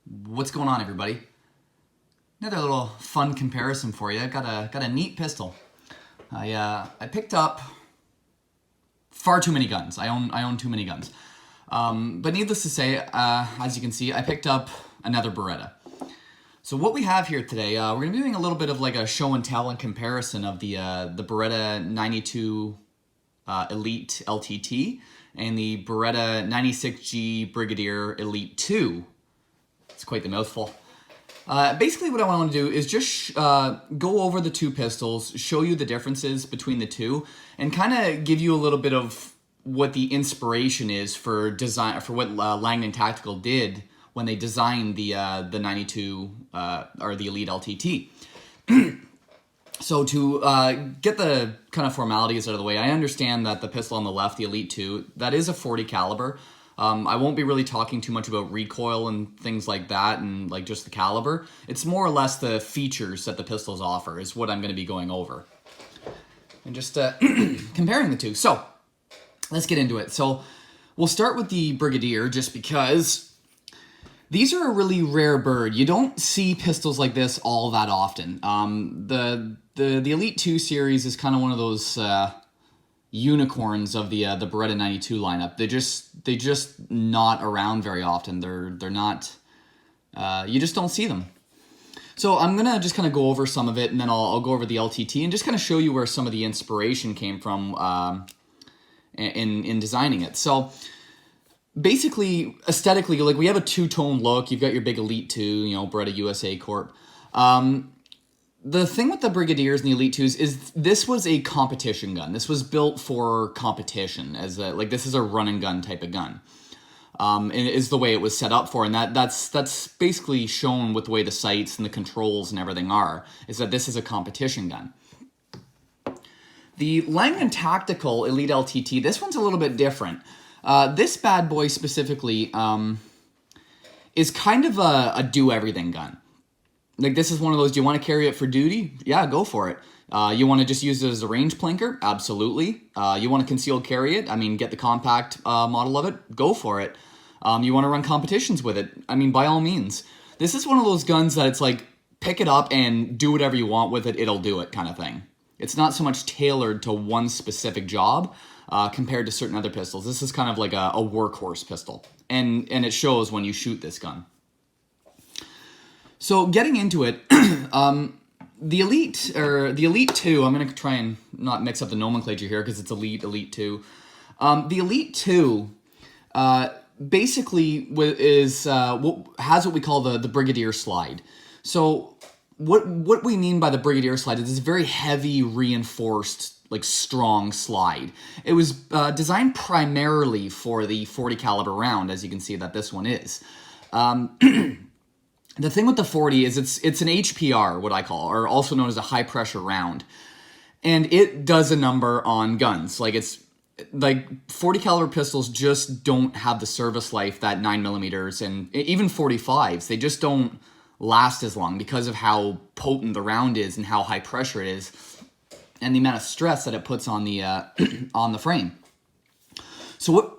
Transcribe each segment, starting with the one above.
What's going on, everybody? Another little fun comparison for you. Got a neat pistol. I picked up far too many guns. I own too many guns. But needless to say, as you can see, I picked up another Beretta. So what we have here today, we're going to be doing a little bit of like a show and tell and comparison of the Beretta 92 Elite LTT and the Beretta 96G Brigadier Elite 2. It's quite the mouthful. Basically what I want to do is just go over the two pistols, show you the differences between the two, and kind of give you a little bit of what the inspiration is for design, for what Langdon Tactical did when they designed the 92 or the Elite LTT. So to get the kind of formalities out of the way, I understand that the pistol on the left, the Elite 2, that is a 40 caliber. I won't be really talking too much about recoil and things like that and like just the caliber. It's more or less the features that the pistols offer is what I'm going to be going over. And just comparing the two. So let's get into it. So we'll start with the Brigadier just because these are a really rare bird. You don't see pistols like this all that often. The Elite 2 series is kind of one of those unicorns of the Beretta 92 lineup. They just not around very often. They're not. You just don't see them. So I'm gonna just kind of go over some of it, and then I'll go over the LTT and just kind of show you where some of the inspiration came from in designing it. So basically, aesthetically, like we have a two-tone look. You've got your big Elite 2, you know, Beretta USA Corp. The thing with the Brigadiers and the Elite 2s is this was a competition gun. This was built for competition, as like this is a run and gun type of gun. And it is the way it was set up for, and that's basically shown with the way the sights and the controls and everything are, is that this is a competition gun. The Langdon Tactical Elite LTT, this one's a little bit different. This bad boy specifically is kind of a do-everything gun. Like, this is one of those, do you want to carry it for duty? Yeah, go for it. You want to just use it as a range plinker? Absolutely. You want to concealed carry it? I mean, get the compact model of it? Go for it. You want to run competitions with it? I mean, by all means. This is one of those guns that it's like, pick it up and do whatever you want with it, it'll do it kind of thing. It's not so much tailored to one specific job compared to certain other pistols. This is kind of like a workhorse pistol. And it shows when you shoot this gun. So getting into it, the Elite 2, I'm going to try and not mix up the nomenclature here because it's Elite 2. The Elite 2 basically has what we call the Brigadier slide. So what we mean by the Brigadier slide is this very heavy, reinforced, like strong slide. It was designed primarily for the 40 caliber round, as you can see that this one is. The thing with the 40 is it's an HPR, what I call, or also known as a high pressure round. And it does a number on guns. Like, it's like 40 caliber pistols just don't have the service life that 9mm and even 45s, they just don't last as long because of how potent the round is and how high pressure it is and the amount of stress that it puts on the on the frame. So what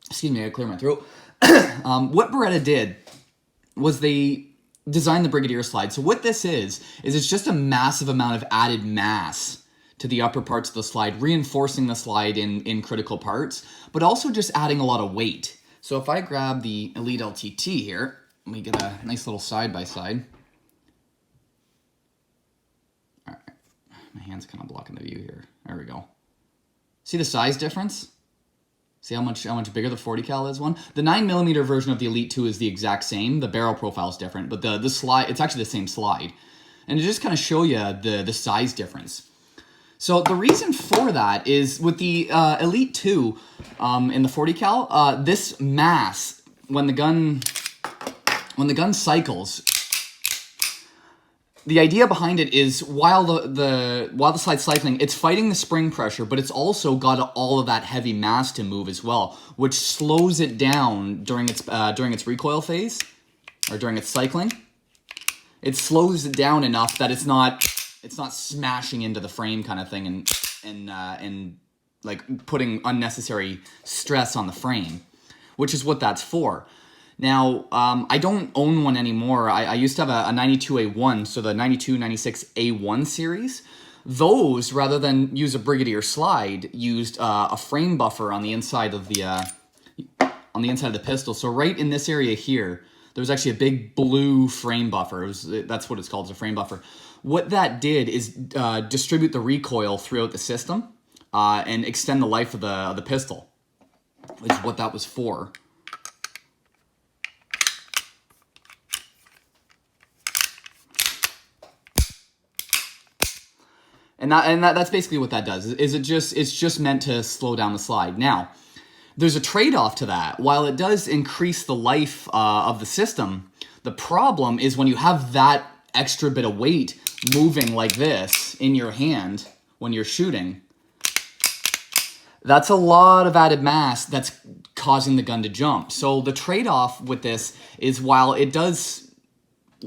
excuse me, I gotta clear my throat. What Beretta did was they designed the Brigadier slide. So what this is it's just a massive amount of added mass to the upper parts of the slide, reinforcing the slide in critical parts, but also just adding a lot of weight. So if I grab the Elite LTT here, let me get a nice little side-by-side. All right, my hand's kind of blocking the view here. There we go. See the size difference? See how much bigger the 40 cal is one? The 9mm version of the Elite 2 is the exact same. The barrel profile is different, but the slide, it's actually the same slide. And to just kind of show you the size difference. So the reason for that is with the Elite 2 in the 40 cal, this mass, when the gun cycles, the idea behind it is while the slide's cycling, it's fighting the spring pressure, but it's also got all of that heavy mass to move as well, which slows it down during its recoil phase or during its cycling. It slows it down enough that it's not smashing into the frame kind of thing and like putting unnecessary stress on the frame, which is what that's for. Now, I don't own one anymore. I used to have a 92A1, so the 9296A1 series. Those, rather than use a Brigadier slide, used a frame buffer on the inside of the pistol. So right in this area here, there was actually a big blue frame buffer. That's what it's called, it's a frame buffer. What that did is distribute the recoil throughout the system and extend the life of the pistol, is what that was for. And that's basically what that does. It's just meant to slow down the slide. Now, there's a trade-off to that. While it does increase the life of the system, the problem is when you have that extra bit of weight moving like this in your hand when you're shooting, that's a lot of added mass that's causing the gun to jump. So the trade-off with this is while it does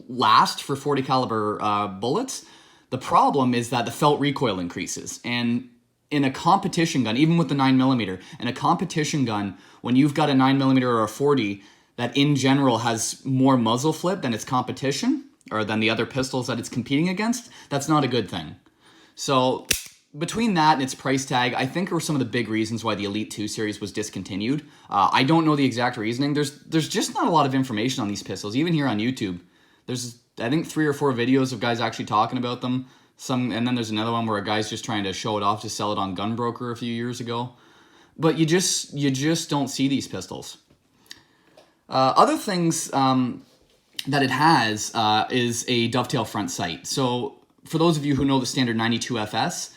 last for 40 caliber bullets, the problem is that the felt recoil increases. And in a competition gun, even with the 9mm, in a competition gun, when you've got a 9mm or a 40 that in general has more muzzle flip than its competition, or than the other pistols that it's competing against, that's not a good thing. So between that and its price tag, I think are some of the big reasons why the Elite 2 series was discontinued. I don't know the exact reasoning. There's just not a lot of information on these pistols, even here on YouTube. There's, I think, 3 or 4 videos of guys actually talking about them. And then there's another one where a guy's just trying to show it off to sell it on Gunbroker a few years ago. But you just don't see these pistols. Other things that it has is a dovetail front sight. So for those of you who know the standard 92FS,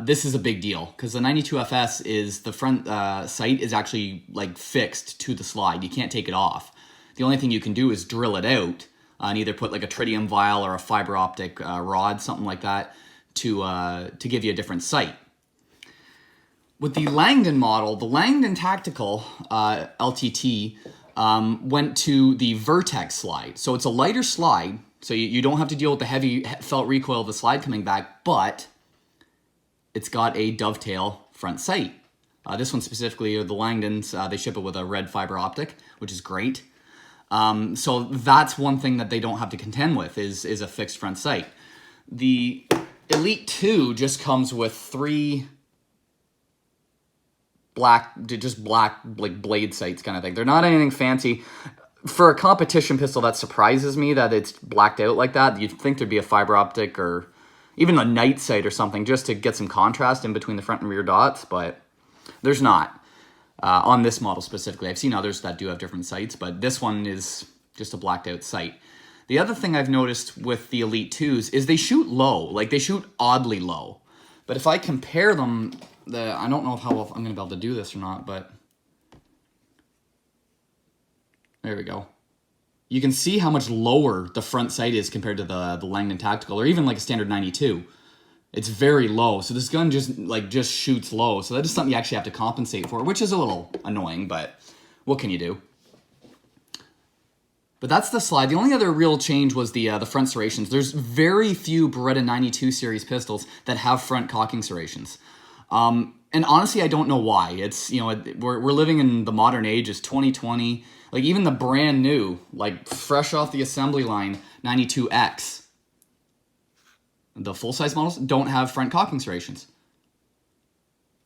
this is a big deal because the 92FS is the front sight is actually like fixed to the slide. You can't take it off. The only thing you can do is drill it out and either put like a tritium vial or a fiber optic rod, something like that, to give you a different sight. With the Langdon model, the Langdon Tactical LTT went to the Vertex slide. So it's a lighter slide, so you don't have to deal with the heavy felt recoil of the slide coming back, but it's got a dovetail front sight. This one specifically, the Langdons, they ship it with a red fiber optic, which is great. So that's one thing that they don't have to contend with is a fixed front sight. The Elite 2 just comes with 3 black like blade sights kind of thing. They're not anything fancy. For a competition pistol, that surprises me that it's blacked out like that. You'd think there'd be a fiber optic or even a night sight or something just to get some contrast in between the front and rear dots, but there's not. On this model specifically. I've seen others that do have different sights, but this one is just a blacked out sight. The other thing I've noticed with the Elite 2s is they shoot low, like they shoot oddly low. But if I compare them, I don't know how I'm going to be able to do this or not, but there we go. You can see how much lower the front sight is compared to the Langdon Tactical, or even like a standard 92. It's very low, so this gun just shoots low. So that is something you actually have to compensate for, which is a little annoying, but what can you do? But that's the slide. The only other real change was the front serrations. There's very few Beretta 92 series pistols that have front cocking serrations. And honestly, I don't know why. It's, we're living in the modern age. It's 2020. Like even the brand new, like fresh off the assembly line 92X. The full-size models don't have front cocking serrations.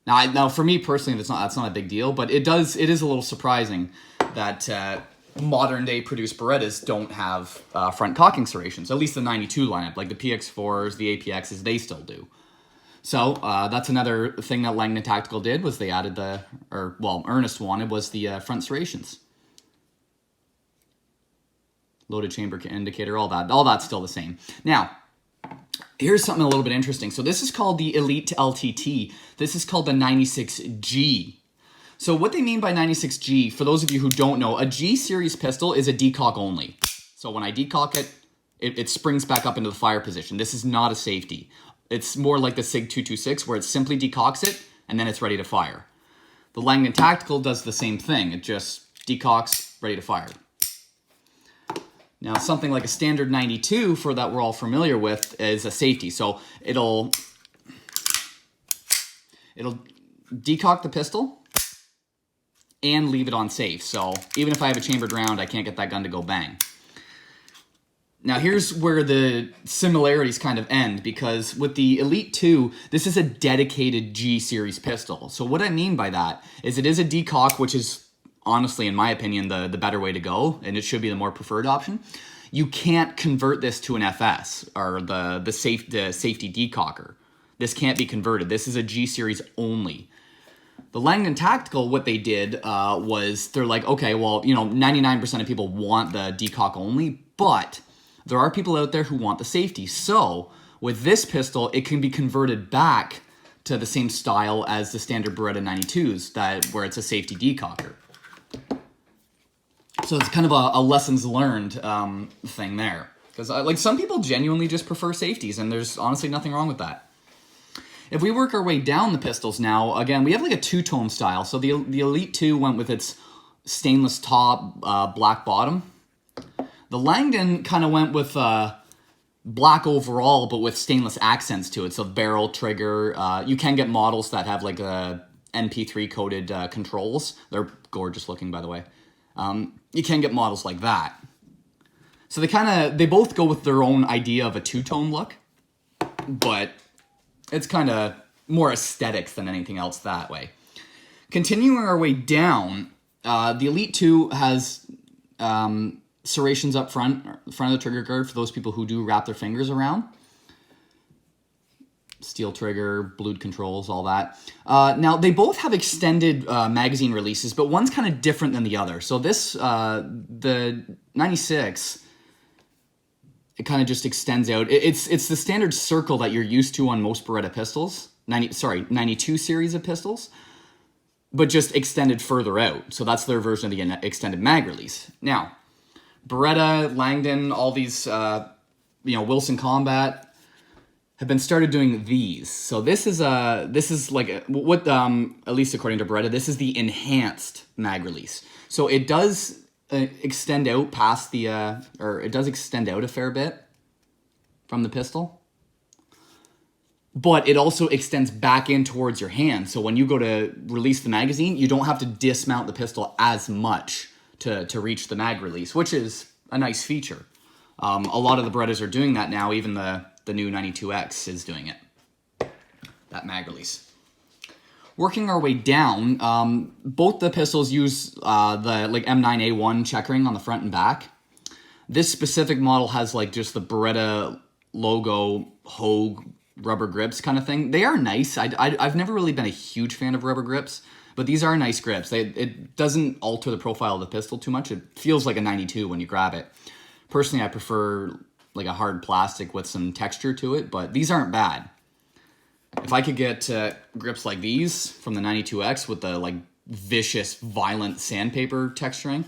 Now, for me personally, that's not a big deal, but it is a little surprising that modern-day produced Berettas don't have front cocking serrations. At least the 92 lineup, like the PX4s, the APXs, they still do. So that's another thing that Langdon Tactical did was they added Ernest wanted was the front serrations. Loaded chamber indicator, all that's still the same. Now, here's something a little bit interesting. So this is called the Elite LTT. This is called the 96G. So what they mean by 96G, for those of you who don't know, a G series pistol is a decock only. So when I decock it, it springs back up into the fire position. This is not a safety. It's more like the SIG 226 where it simply decocks it and then it's ready to fire. The Langdon Tactical does the same thing. It just decocks, ready to fire. Now, something like a standard 92 for that we're all familiar with is a safety. So it'll decock the pistol and leave it on safe. So even if I have a chambered round, I can't get that gun to go bang. Now here's where the similarities kind of end, because with the Elite 2, this is a dedicated G series pistol. So what I mean by that is it is a decock, which is honestly, in my opinion, the better way to go, and it should be the more preferred option. You can't convert this to an FS, or the safety decocker. This can't be converted. This is a G series only. The Langdon Tactical, what they did was they're like, okay, well, 99% of people want the decock only, but there are people out there who want the safety. So with this pistol, it can be converted back to the same style as the standard Beretta 92s, where it's a safety decocker. So it's kind of a lessons learned thing there. Because like some people genuinely just prefer safeties, and there's honestly nothing wrong with that. If we work our way down the pistols now, again, we have like a two-tone style. So the Elite 2 went with its stainless top, black bottom. The Langdon kind of went with black overall, but with stainless accents to it. So barrel, trigger. You can get models that have like a NP3 coated controls. They're gorgeous looking, by the way. You can get models like that. So they both go with their own idea of a two-tone look, but it's kind of more aesthetics than anything else that way. Continuing our way down, the Elite 2 has serrations up front of the trigger guard for those people who do wrap their fingers around. Steel trigger, blued controls, all that. Now, they both have extended magazine releases, but one's kind of different than the other. So this, the 96, it kind of just extends out. It's the standard circle that you're used to on most Beretta pistols. 92 series of pistols, but just extended further out. So that's their version of the extended mag release. Now, Beretta, Langdon, all these, Wilson Combat have been started doing these. So this is like what, at least according to Beretta, this is the enhanced mag release. So it does extend out past the, or it does extend out a fair bit from the pistol, but it also extends back in towards your hand. So when you go to release the magazine, you don't have to dismount the pistol as much to reach the mag release, which is a nice feature. A lot of the Berettas are doing that now. Even the new 92X is doing it, that mag release. Working our way down, both the pistols use the M9A1 checkering on the front and back. This specific model has like just the Beretta logo, Hogue, rubber grips kind of thing. They are nice. I've never really been a huge fan of rubber grips, but these are nice grips. It doesn't alter the profile of the pistol too much. It feels like a 92 when you grab it. Personally, I prefer like a hard plastic with some texture to it, but these aren't bad. If I could get grips like these from the 92X with the like vicious, violent sandpaper texturing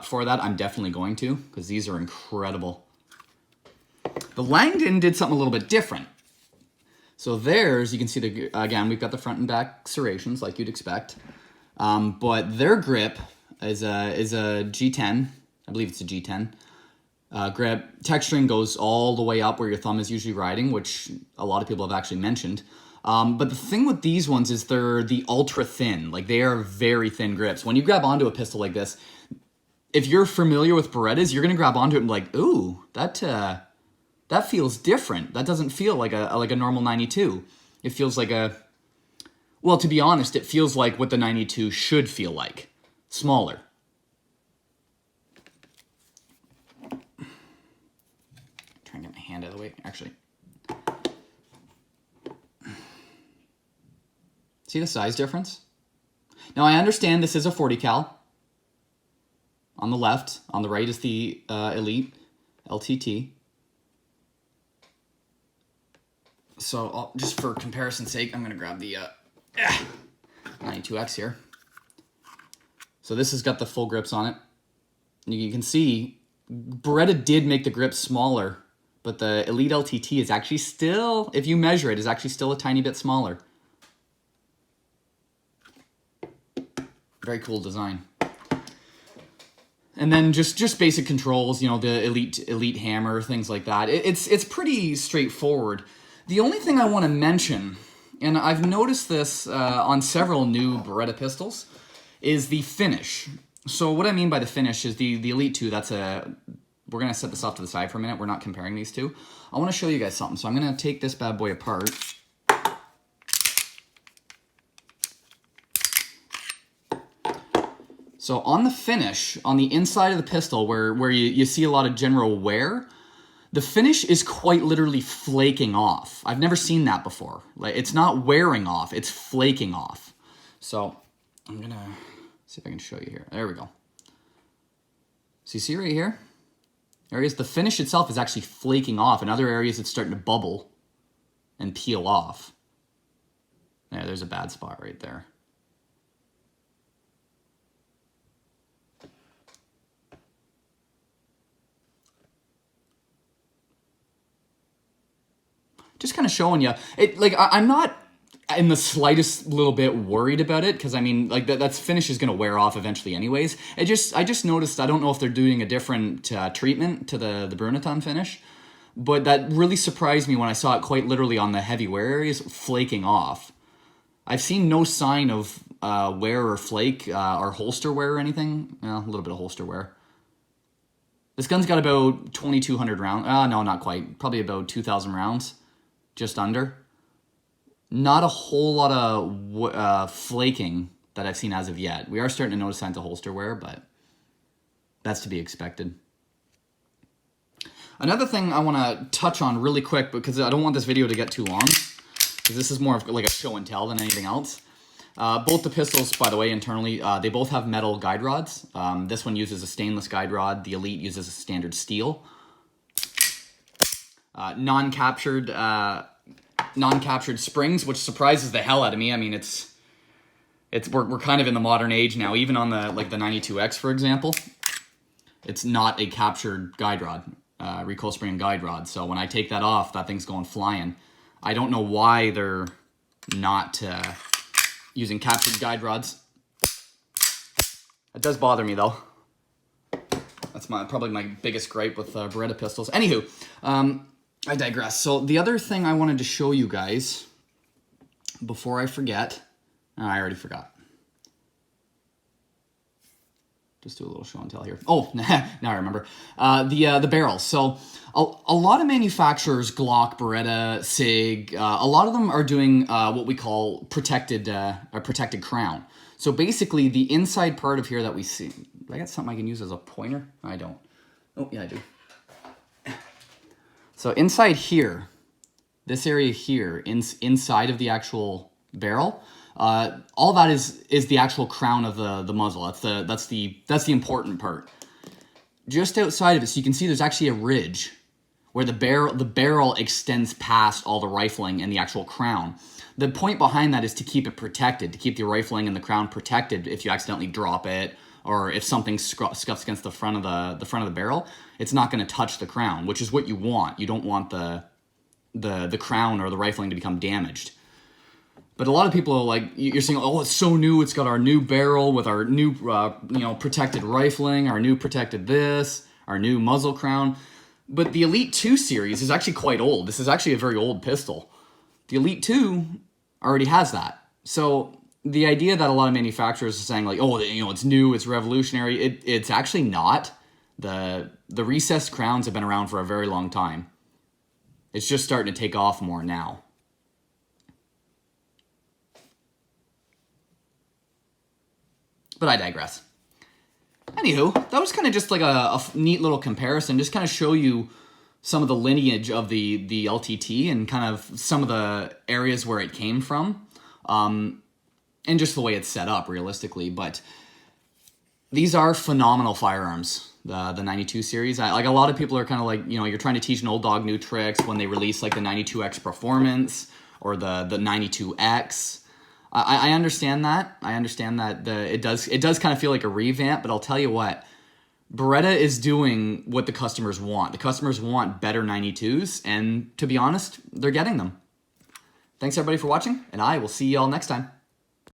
for that, I'm definitely going to, because these are incredible. The Langdon did something a little bit different. So theirs, you can see, again, we've got the front and back serrations like you'd expect. But their grip is a G10. I believe it's a G10. Grip texturing goes all the way up where your thumb is usually riding, which a lot of people have actually mentioned. But the thing with these ones is they're the ultra thin. Like, they are very thin grips. When you grab onto a pistol like this, if you're familiar with Berettas, you're going to grab onto it and be like, ooh, that feels different. That doesn't feel like a normal 92. It feels like well, to be honest, it feels like what the 92 should feel like. Smaller. Try and get my hand out of the way, actually. See the size difference? Now, I understand this is a 40 cal. On the left, on the right is the Elite LTT. So just for comparison's sake, I'm going to grab the 92X here. So this has got the full grips on it. And you can see Beretta did make the grips smaller, but the Elite LTT is actually still, if you measure it, is actually still a tiny bit smaller. Very cool design. And then just basic controls, the Elite hammer, things like that. It's pretty straightforward. The only thing I want to mention, and I've noticed this on several new Beretta pistols, is the finish. So what I mean by the finish is the Elite 2, we're going to set this off to the side for a minute. We're not comparing these two. I want to show you guys something. So I'm going to take this bad boy apart. So on the finish, on the inside of the pistol, where you see a lot of general wear, the finish is quite literally flaking off. I've never seen that before. Like, it's not wearing off, it's flaking off. So I'm gonna see if I can show you here. There we go. So you see right here? Areas, the finish itself is actually flaking off. In other areas, it's starting to bubble and peel off. Yeah, there's a bad spot right there. Just kind of showing you. I'm not in the slightest little bit worried about it, because I mean, like, that's finish is going to wear off eventually anyways. I just noticed, I don't know if they're doing a different treatment to the Beretta finish, but that really surprised me when I saw it quite literally on the heavy wear areas flaking off. I've seen no sign of wear or flake or holster wear or anything. Well, a little bit of holster wear. This gun's got about 2,200 rounds. No, not quite. Probably about 2,000 rounds. Just under. Not a whole lot of flaking that I've seen as of yet. We are starting to notice signs of holster wear, but that's to be expected. Another thing I want to touch on really quick, because I don't want this video to get too long, because this is more of like a show and tell than anything else. Both the pistols, by the way, internally, they both have metal guide rods. This one uses a stainless guide rod. The Elite uses a standard steel. Non-captured springs, which surprises the hell out of me. I mean, we're kind of in the modern age now. Even on the 92X, for example, it's not a captured guide rod, recoil spring and guide rod. So when I take that off, that thing's going flying. I don't know why they're not using captured guide rods. It does bother me though. That's probably my biggest gripe with Beretta pistols. Anywho, I digress. So the other thing I wanted to show you guys before I forget, I already forgot. Just do a little show and tell here. Oh, now I remember. The barrels. So a lot of manufacturers, Glock, Beretta, SIG, a lot of them are doing what we call protected crown. So basically the inside part of here that we see, do I got something I can use as a pointer? I don't. Oh, yeah, I do. So inside here, this area here, inside of the actual barrel, all that is the actual crown of the muzzle. That's the important part. Just outside of it, so you can see there's actually a ridge where the barrel extends past all the rifling and the actual crown. The point behind that is to keep it protected, to keep the rifling and the crown protected if you accidentally drop it, or if something scuffs against the front of the barrel, it's not going to touch the crown, which is what you want. You don't want the crown or the rifling to become damaged. But a lot of people are like, you're saying, oh, it's so new. It's got our new barrel with our new, protected rifling, our new protected this, our new muzzle crown. But the Elite 2 series is actually quite old. This is actually a very old pistol. The Elite 2 already has that. So the idea that a lot of manufacturers are saying like, oh, it's new, it's revolutionary, it's actually not. The recessed crowns have been around for a very long time. It's just starting to take off more now. But I digress. Anywho, that was kind of just like a neat little comparison, just kind of show you some of the lineage of the LTT and kind of some of the areas where it came from. And just the way it's set up, realistically. But these are phenomenal firearms, the 92 series. Like, a lot of people are kind of like, you're trying to teach an old dog new tricks when they release like the 92X Performance or the 92X. I understand that. I understand that it does kind of feel like a revamp, but I'll tell you what, Beretta is doing what the customers want. The customers want better 92s, and to be honest, they're getting them. Thanks everybody for watching, and I will see y'all next time.